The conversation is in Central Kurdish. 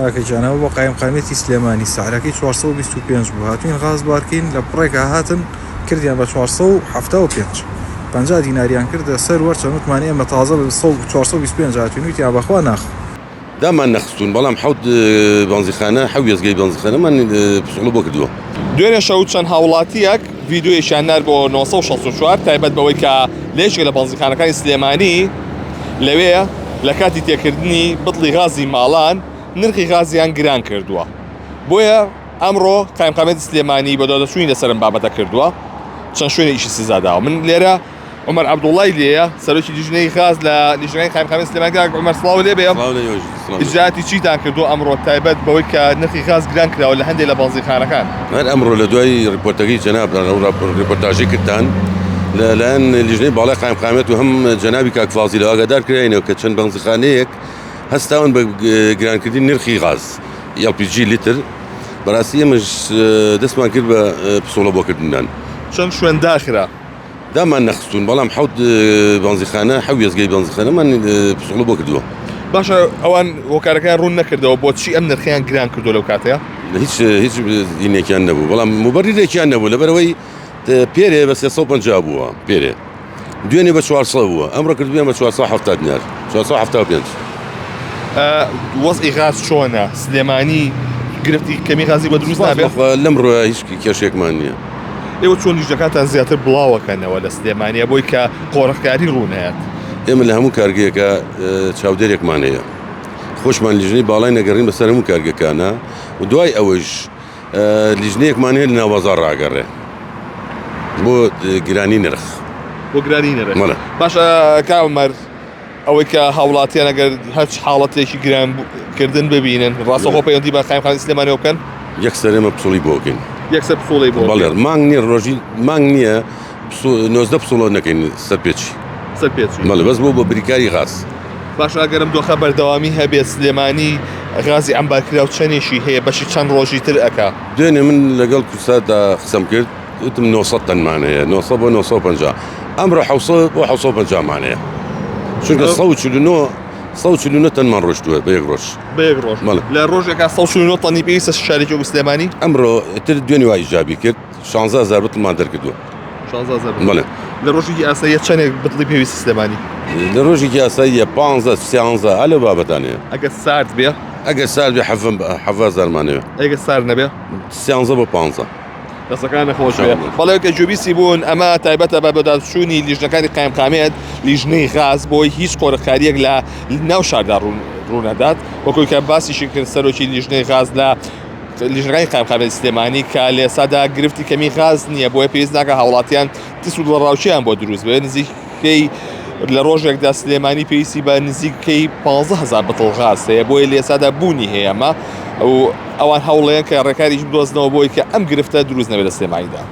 براکەجانەوە بۆ قایمقامێتی سلێمانی سعرەکەی 425 بوو هاتوین غاز بارکەین لە پڕێکە هاتن کردیان بە 475 50 دیناریان کردە سەر وەرچەند وتمان ئێمە تازە بە 425 هاتوین وتیان بەخوا ناخ دامان نەخستون بەڵام حەوت بەنزیخانە حەو وێزگەی بەنزیخانەمان پسوڵە بۆ کردووە. دوێنێ شەو چەند هاوڵاتیەک ڤیدیۆیشیان نار بۆ 964 تایبەت بەوەی کە لێشێک لە بەنزیخانەکانی سلێمانی لەوێ لە کاتی تێکردنی بڵی غازی ماڵان نرخی غازیان گران کردووە. بۆیە ئەمڕۆ قایمقامێتی سلێمانی بە دادەچوونی لەسەرم بابەتە کردووە چەند شوێنە ئیشی سزاداوە. من لێرە عمر عەبدوڵڵای لێیە سەرۆکی لیژنەی غاز لە لیژنەکانی قایمقامێتی سلێمانی. عمر سڵاو لێ بێ. ئیجراتی چیتان کردو ئەمڕۆ تایبەت بەوەی کە نرخی غاز گران کراوە لە هەندێک لە بەنزیخانەکان؟ من ئەمڕۆ لە دوای ڕیپۆرتەکەی جەناب ڕیپۆرتاژی کردان لەلایەن لیژنەی باڵای قایمقامێت و هەم جەنابی کاک فازیل ئاگادار کراینەوە کە چەند بەنزیخانەیەک هەستاون بە گرانکردنی نرخی غاز LPG لیتر بەڕاستی ئێمەش دەستمان کرد بە پسوڵە بۆکردنان. چەند شوێن داخرا دامان نەخستون بەڵام حەوت بەنزیخانە حەو وێزگەی بەنزیخانەمان پسوڵە بۆ کردووە. باشە ئەوان هۆکارەکان ڕوون نەکردەوە بۆچی ئەم نرخیان گران کردو لەو کاتەیە؟ هیچ دینێکیان نەبوو بەڵام مبەریرێکیان نەبوو لەبەرەوەی پێرێ بە 350 بووە پێرێ دوێنێ بە 400 بووە ئەمڕۆ کردویان بە 470 دینار 475. وەزعی غاز چۆنە؟ سلێمانی گرفتی کەمی غازی بە دروست نابێت؟ لەمڕۆ هیچ کێشێکمان نییە. ئێوە چۆن لیژنەکانتان زیاتر بڵاوەکەنەوە لە سلێمانیە بۆی کە قۆڕەخکاری ڕوونەیەت؟ ئێمە لە هەموو کارگەیەکە چاودێرێکمان هەیە خۆشمان لیژنەی باڵای نەگەڕین بەسەر هەموو کارگەکانە و دوای ئەوەش لیژنەیەکمان هەیە لە ناو بازاڕ ڕاگەڕێ بۆ گرانی نرخ. بۆ گرانی نرخ. باشە کامەر ئەوەی کە هاوڵاتیان ئەگەر هەرچ حاڵەتێکی گرانکردن ببینن ڕاستەخۆ پەیوەندی بە قایمقامێتی سلێمانی بکەن؟ یەکسەر ئێمە پسوڵی بۆ بکەین. یەکسەر پسوڵی بۆ بەڵێ مانگ نییە ڕۆژی مانگ نییە 90 پسوڵە نەکەین سەرپێچی مەڵێ بەس بۆ بریکاری غاز. باشە ئەگەرم دۆخە بەردەوامی هەبێت سلێمانی غازی ئەمبارکرا و چەندێکی هەیە بەشی چەند ڕۆژی تر ئەکا؟ دوێنێ من لەگەڵ کوسادا قسەم کرد وتم 900 تەنمان هەیە 900 بۆ 950 ئەمڕۆ 700 بۆ 750 مان هەیە چونکە 149 تەنمان ڕۆشتووە بە یەک ڕۆژ. بە یەک ڕۆژ لە ڕۆژێکا 149 تەنی پێویستە شارێکی و سلێمانی؟ ئەمڕۆ تر دوێنێ وای ئیجابی کرد 16000 بتڵمان دەرکردووە. 16000 لە ڕۆژێکی ئاساییە چەندێک بتڵی پێویستە سلێمانی؟ لە ڕۆژێکی ئاساییە 15 هەلە بابەتانەیە. ئەگەر سارد بێ؟ ئەگەر سارد بێ 70000 مانەوە. ئەگەر سارد نەبێ؟ 13 بۆ 15. دەستەکان نەخۆش بێ. بەڵێ کە جوبیسی بوون ئەمە تایبەتە بە بەدادچوونی لیژنەکانی قایمقامێت لیژنەی غاز بۆی هیچ قۆڕەخکاریەک لە ناو شاردا ڕوونەدات وەکوی کە باسیشی کرد سەرۆکی لیژنەی غاز لە لیژنەکانی قایمقامێتی سلێمانی کە لە ئێستادا گرفتی کەمی غاز نییە بۆیە پێویست ناکە هاوڵاتیان تیس و دڵڕاوچیان بۆ دروست بێت. نزیکەی لە ڕۆژێکدا سلێمانی پێویستی بە نزیکەی 15000 بتڵ غاز هەیە بۆیە لە ئێستادا بوونی هەیە ئەمە ئەوان هەوڵەیەن کە ڕێکاریش بدۆزنەوە بۆی کە ئەم گرفتە دروست نەبێت لە سلێمانیدا.